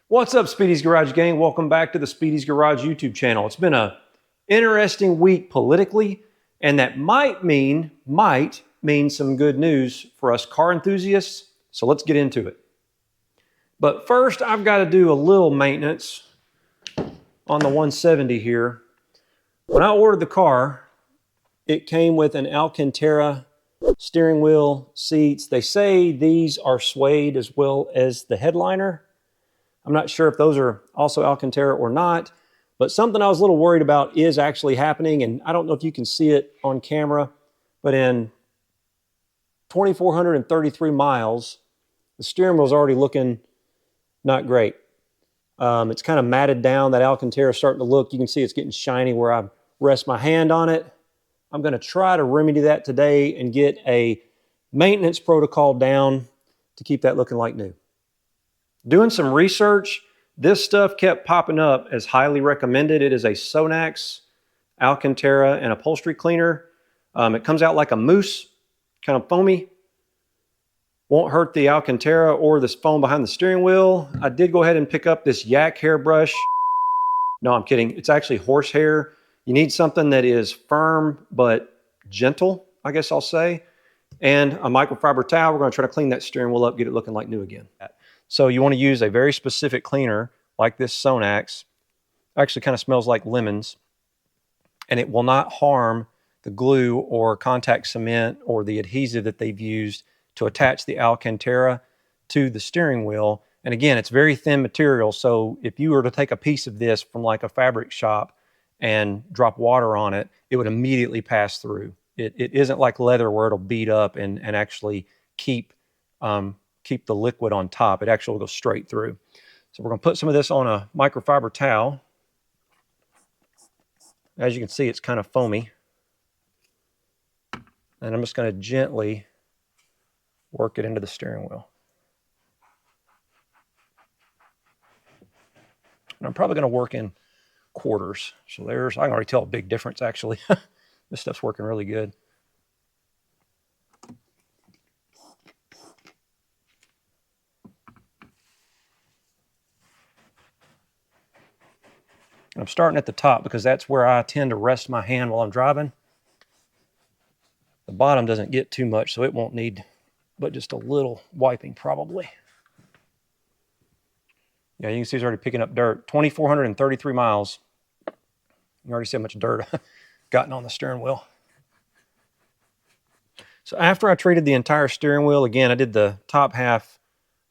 What's up, Speedy's Garage gang? Welcome back to the Speedy's Garage YouTube channel. It's been a interesting week politically, and that might mean some good news for us car enthusiasts. So let's get into it. But first, I've got to do a little maintenance on the 170 here. When I ordered the car, it came with an Alcantara steering wheel, seats. They say these are suede as well as the headliner. I'm not sure if those are also Alcantara or not, but something I was a little worried about is actually happening, and I don't know if you can see it on camera, but in 2,433 miles, the steering wheel's already looking not great. It's kind of matted down. That Alcantara is starting to look, you can see it's getting shiny where I rest my hand on it. I'm going to try to remedy that today and get a maintenance protocol down to keep that looking like new. Doing some research, this stuff kept popping up as highly recommended. It is a Sonax Alcantara and upholstery cleaner. It comes out like a mousse, kind of foamy. Won't hurt the Alcantara or this foam behind the steering wheel. I did go ahead and pick up this yak hairbrush. No, I'm kidding. It's actually horsehair. You need something that is firm but gentle, I guess I'll say. And a microfiber towel. We're going to try to clean that steering wheel up, get it looking like new again. So you want to use a very specific cleaner like this Sonax. Actually kind of smells like lemons. And it will not harm the glue or contact cement or the adhesive that they've used to attach the Alcantara to the steering wheel. And again, it's very thin material. So if you were to take a piece of this from like a fabric shop and drop water on it, it would immediately pass through. It isn't like leather where it'll bead up and actually keep the liquid on top. It actually will go straight through. So we're going to put some of this on a microfiber towel. As you can see, it's kind of foamy. And I'm just going to gently work it into the steering wheel. And I'm probably going to work in quarters. So I can already tell a big difference actually. This stuff's working really good. I'm starting at the top because that's where I tend to rest my hand while I'm driving. The bottom doesn't get too much, so it won't need but just a little wiping probably. Yeah, you can see it's already picking up dirt. 2,433 miles. You already see how much dirt I've gotten on the steering wheel. So after I treated the entire steering wheel, again, I did the top half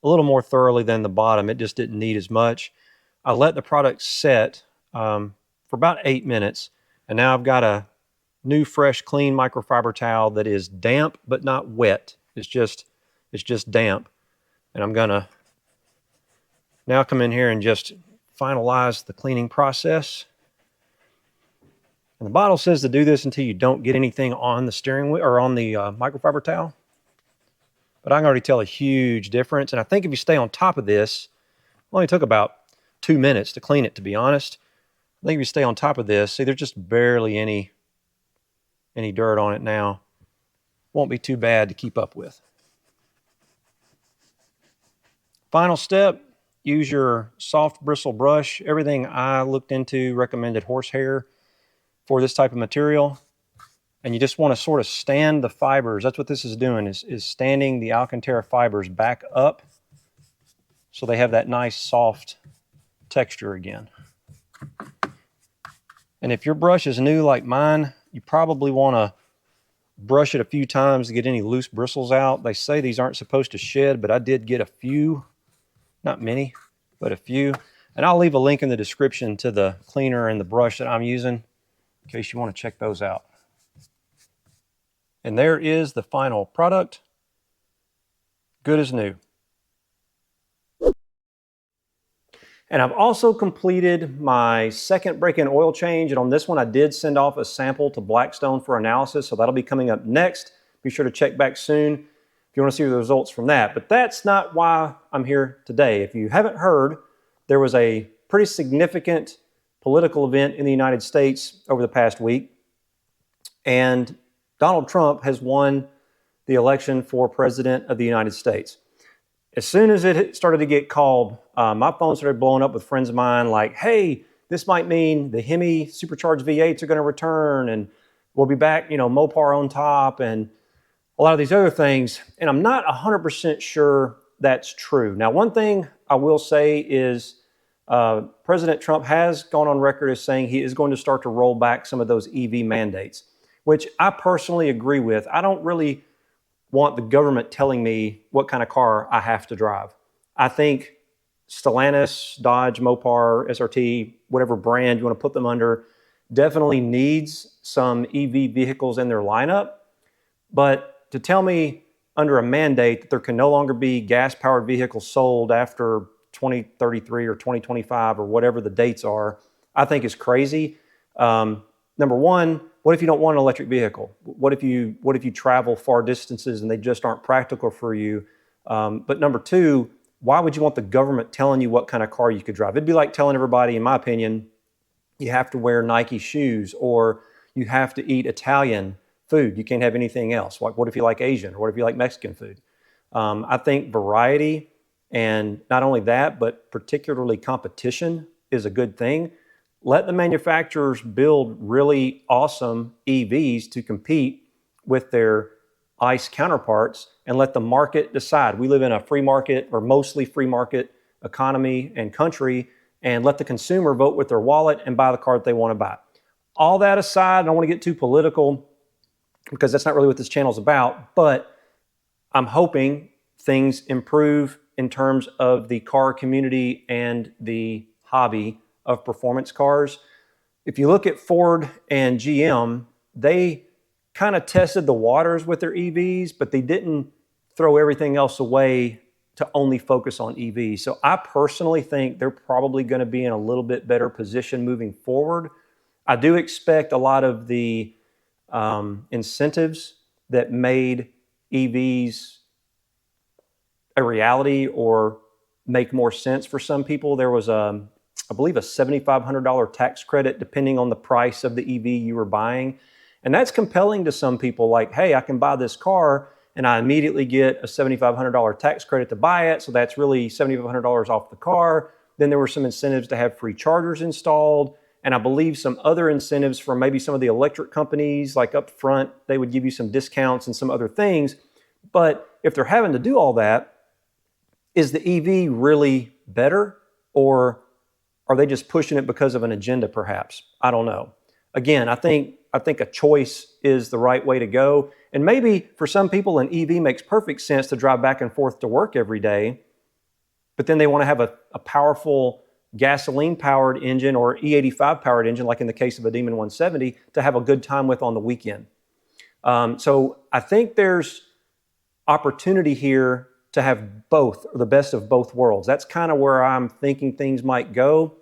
a little more thoroughly than the bottom. It just didn't need as much. I let the product set for about 8 minutes, and now I've got a new, fresh, clean microfiber towel that is damp but not wet. It's just damp, and I'm gonna now come in here and just finalize the cleaning process. And the bottle says to do this until you don't get anything on the steering wheel or on the microfiber towel. But I can already tell a huge difference. And I think if you stay on top of this, it only took about 2 minutes to clean it, to be honest. I think if you stay on top of this, see, there's just barely any dirt on it now. Won't be too bad to keep up with. Final step, use your soft bristle brush. Everything I looked into recommended horsehair for this type of material. And you just want to sort of stand the fibers. That's what this is doing, is standing the Alcantara fibers back up so they have that nice soft texture again. And if your brush is new like mine, you probably want to brush it a few times to get any loose bristles out. They say these aren't supposed to shed, but I did get a few, not many, but a few. And I'll leave a link in the description to the cleaner and the brush that I'm using in case you want to check those out. And there is the final product. Good as new. And I've also completed my second break-in oil change. And on this one, I did send off a sample to Blackstone for analysis. So that'll be coming up next. Be sure to check back soon if you want to see the results from that. But that's not why I'm here today. If you haven't heard, there was a pretty significant political event in the United States over the past week. And Donald Trump has won the election for President of the United States. As soon as it started to get called, my phone started blowing up with friends of mine like, hey, this might mean the Hemi supercharged V8s are going to return and we'll be back, Mopar on top and a lot of these other things. And I'm not 100% sure that's true. Now, one thing I will say is President Trump has gone on record as saying he is going to start to roll back some of those EV mandates, which I personally agree with. I don't really want the government telling me what kind of car I have to drive. I think Stellantis, Dodge, Mopar, SRT, whatever brand you want to put them under, definitely needs some EV vehicles in their lineup. But to tell me under a mandate that there can no longer be gas-powered vehicles sold after 2033 or 2025 or whatever the dates are, I think is crazy. Number one, what if you don't want an electric vehicle? What if you travel far distances and they just aren't practical for you? But number two, why would you want the government telling you what kind of car you could drive? It'd be like telling everybody, in my opinion, you have to wear Nike shoes or you have to eat Italian food. You can't have anything else. Like, what if you like Asian or what if you like Mexican food? I think variety and not only that, but particularly competition is a good thing. Let the manufacturers build really awesome EVs to compete with their ICE counterparts and let the market decide. We live in a free market or mostly free market economy and country, and let the consumer vote with their wallet and buy the car that they want to buy. All that aside, I don't want to get too political because that's not really what this channel is about, but I'm hoping things improve in terms of the car community and the hobby of performance cars. If you look at Ford and GM, they kind of tested the waters with their EVs, but they didn't throw everything else away to only focus on EVs. So I personally think they're probably going to be in a little bit better position moving forward. I do expect a lot of the incentives that made EVs a reality or make more sense for some people. There was I believe a $7,500 tax credit depending on the price of the EV you were buying. And that's compelling to some people, like, hey, I can buy this car and I immediately get a $7,500 tax credit to buy it. So that's really $7,500 off the car. Then there were some incentives to have free chargers installed. And I believe some other incentives from maybe some of the electric companies, like up front, they would give you some discounts and some other things. But if they're having to do all that, is the EV really better, or are they just pushing it because of an agenda, perhaps? I don't know. Again, I think a choice is the right way to go. And maybe for some people, an EV makes perfect sense to drive back and forth to work every day, but then they want to have a powerful gasoline-powered engine or E85-powered engine, like in the case of a Demon 170, to have a good time with on the weekend. So I think there's opportunity here to have both, or the best of both worlds. That's kind of where I'm thinking things might go,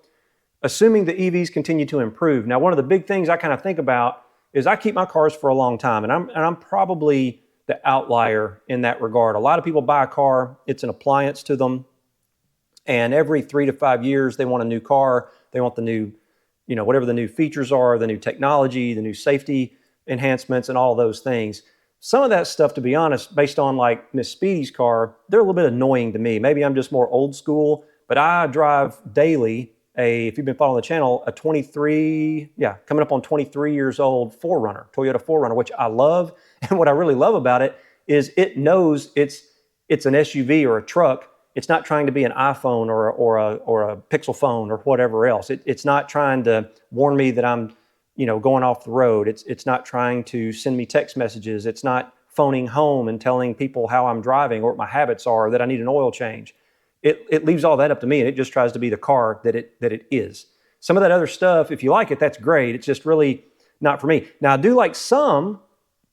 assuming the EVs continue to improve. Now, one of the big things I kind of think about is I keep my cars for a long time, and I'm probably the outlier in that regard. A lot of people buy a car, it's an appliance to them, and every 3 to 5 years, they want a new car. They want the new, whatever the new features are, the new technology, the new safety enhancements, and all those things. Some of that stuff, to be honest, based on like Miss Speedy's car, they're a little bit annoying to me. Maybe I'm just more old school, but I drive daily if you've been following the channel, a coming up on 23 years old Toyota 4Runner, which I love. And what I really love about it is it knows it's an SUV or a truck. It's not trying to be an iPhone or a Pixel phone or whatever else. It's not trying to warn me that I'm going off the road. It's not trying to send me text messages. It's not phoning home and telling people how I'm driving or what my habits are, that I need an oil change. It leaves all that up to me, and it just tries to be the car that it is. Some of that other stuff, if you like it, that's great. It's just really not for me. Now, I do like some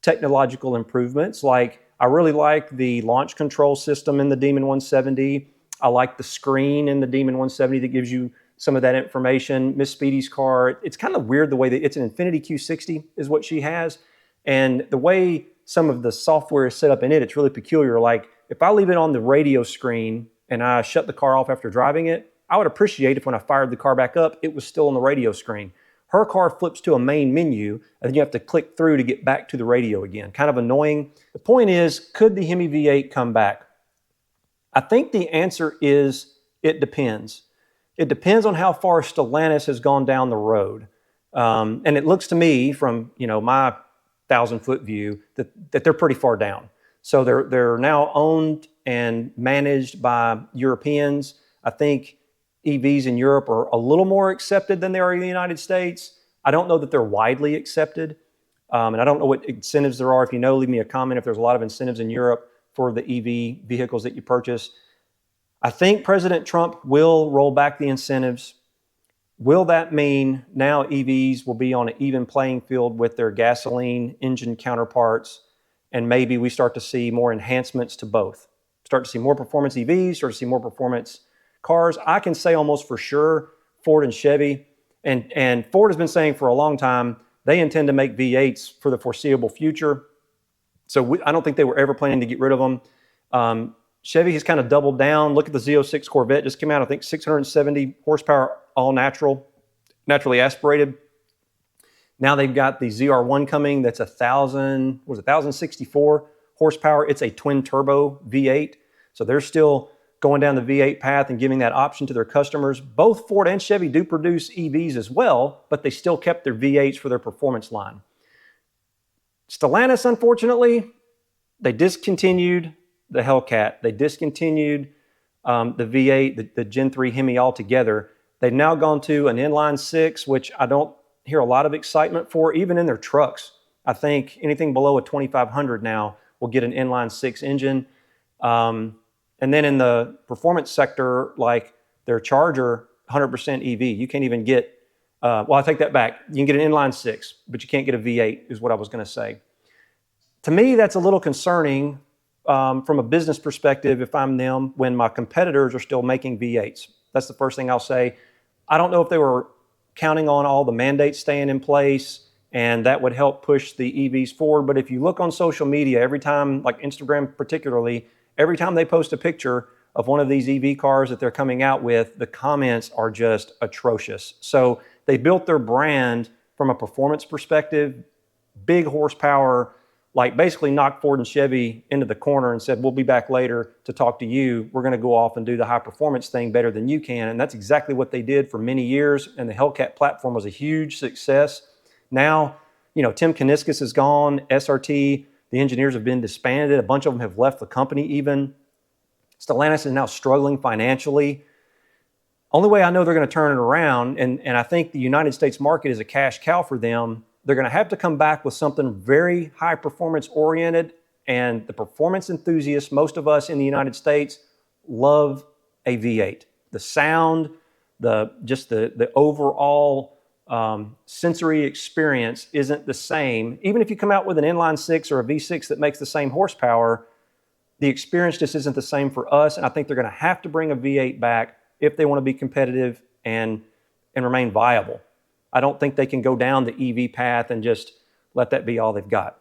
technological improvements. Like, I really like the launch control system in the Demon 170. I like the screen in the Demon 170 that gives you some of that information. Miss Speedy's car, it's kind of weird the way that it's an Infiniti Q60 is what she has. And the way some of the software is set up in it, it's really peculiar. Like, if I leave it on the radio screen and I shut the car off after driving it, I would appreciate if when I fired the car back up, it was still on the radio screen. Her car flips to a main menu, and then you have to click through to get back to the radio again. Kind of annoying. The point is, could the Hemi V8 come back? I think the answer is it depends. It depends on how far Stellantis has gone down the road. And it looks to me from my 1,000-foot view that they're pretty far down. So they're now owned and managed by Europeans. I think EVs in Europe are a little more accepted than they are in the United States. I don't know that they're widely accepted. And I don't know what incentives there are. If you know, leave me a comment if there's a lot of incentives in Europe for the EV vehicles that you purchase. I think President Trump will roll back the incentives. Will that mean now EVs will be on an even playing field with their gasoline engine counterparts, and maybe we start to see more enhancements to both? Start to see more performance EVs, start to see more performance cars. I can say almost for sure Ford and Chevy, and Ford has been saying for a long time they intend to make V8s for the foreseeable future. So I don't think they were ever planning to get rid of them. Chevy has kind of doubled down. Look at the Z06 Corvette, just came out, I think 670 horsepower, all natural, naturally aspirated. Now they've got the ZR1 coming that's 1,064 horsepower. It's a twin turbo V8. So they're still going down the V8 path and giving that option to their customers. Both Ford and Chevy do produce EVs as well, but they still kept their V8s for their performance line. Stellantis, unfortunately, they discontinued the Hellcat. They discontinued the V8, the Gen 3 Hemi altogether. They've now gone to an inline six, which I don't hear a lot of excitement for, even in their trucks. I think anything below a 2500 now will get an inline six engine. And then in the performance sector, like their Charger, 100% EV. You can't even get, well, I take that back. You can get an inline six, but you can't get a V8 is what I was going to say. To me, that's a little concerning from a business perspective if I'm them when my competitors are still making V8s. That's the first thing I'll say. I don't know if they were counting on all the mandates staying in place and that would help push the EVs forward. But if you look on social media, every time, like Instagram particularly, every time they post a picture of one of these EV cars that they're coming out with, the comments are just atrocious. So they built their brand from a performance perspective, big horsepower, like basically knocked Ford and Chevy into the corner and said, we'll be back later to talk to you. We're going to go off and do the high performance thing better than you can. And that's exactly what they did for many years. And the Hellcat platform was a huge success. Now, Tim Kuniskis is gone, SRT, the engineers have been disbanded. A bunch of them have left the company even. Stellantis is now struggling financially. Only way I know they're going to turn it around, and I think the United States market is a cash cow for them, they're going to have to come back with something very high performance oriented. And the performance enthusiasts, most of us in the United States, love a V8. The sound, the overall sensory experience isn't the same. Even if you come out with an inline six or a V6 that makes the same horsepower, the experience just isn't the same for us. And I think they're going to have to bring a V8 back if they want to be competitive and remain viable. I don't think they can go down the EV path and just let that be all they've got.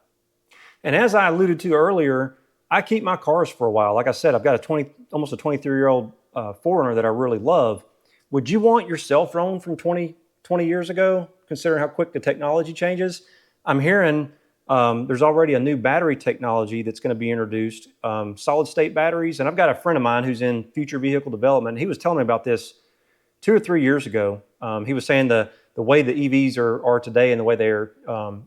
And as I alluded to earlier, I keep my cars for a while. Like I said, I've got almost a 23-year-old 4Runner that I really love. Would you want your cell phone from 20 years ago, considering how quick the technology changes? I'm hearing there's already a new battery technology that's going to be introduced, solid state batteries. And I've got a friend of mine who's in future vehicle development. He was telling me about this 2 or 3 years ago. He was saying the way the EVs are today and the way they're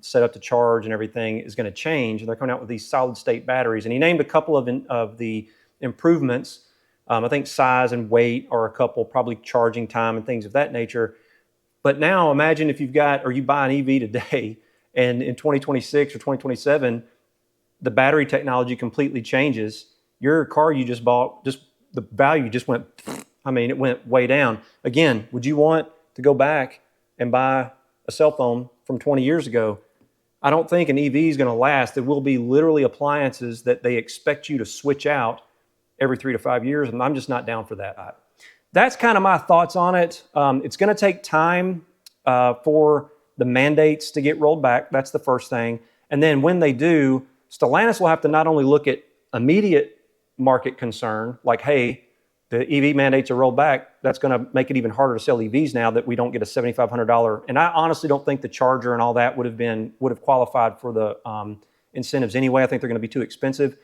set up to charge and everything is going to change. And they're coming out with these solid state batteries. And he named a couple of the improvements. I think size and weight are a couple, probably charging time and things of that nature. But now imagine if you buy an EV today and in 2026 or 2027, the battery technology completely changes. Your car you just bought, the value just went, it went way down. Again, would you want to go back and buy a cell phone from 20 years ago? I don't think an EV is going to last. There will be literally appliances that they expect you to switch out every 3 to 5 years, and I'm just not down for that. That's kind of my thoughts on it. It's going to take time for the mandates to get rolled back. That's the first thing. And then when they do, Stellantis will have to not only look at immediate market concern, like, hey, the EV mandates are rolled back. That's going to make it even harder to sell EVs now that we don't get a $7,500. And I honestly don't think the Charger and all that would have qualified for the incentives anyway. I think they're going to be too expensive.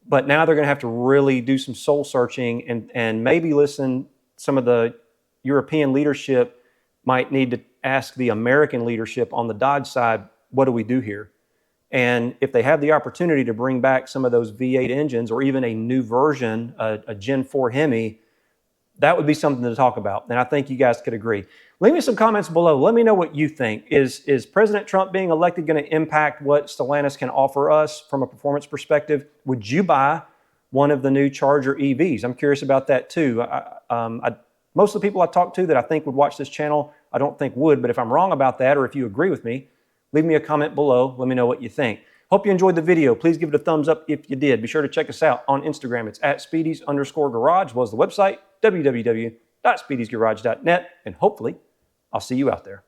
But now they're going to have to really do some soul searching and maybe listen. Some of the European leadership might need to ask the American leadership on the Dodge side, what do we do here? And if they have the opportunity to bring back some of those V8 engines or even a new version, a Gen 4 Hemi, that would be something to talk about. And I think you guys could agree. Leave me some comments below. Let me know what you think. Is President Trump being elected going to impact what Stellantis can offer us from a performance perspective? Would you buy one of the new Charger EVs? I'm curious about that too. Most of the people I talk to that I think would watch this channel, I don't think would, but if I'm wrong about that or if you agree with me, leave me a comment below. Let me know what you think. Hope you enjoyed the video. Please give it a thumbs up if you did. Be sure to check us out on Instagram. It's @Speedys_garage was the website, www.speedysgarage.net, and hopefully I'll see you out there.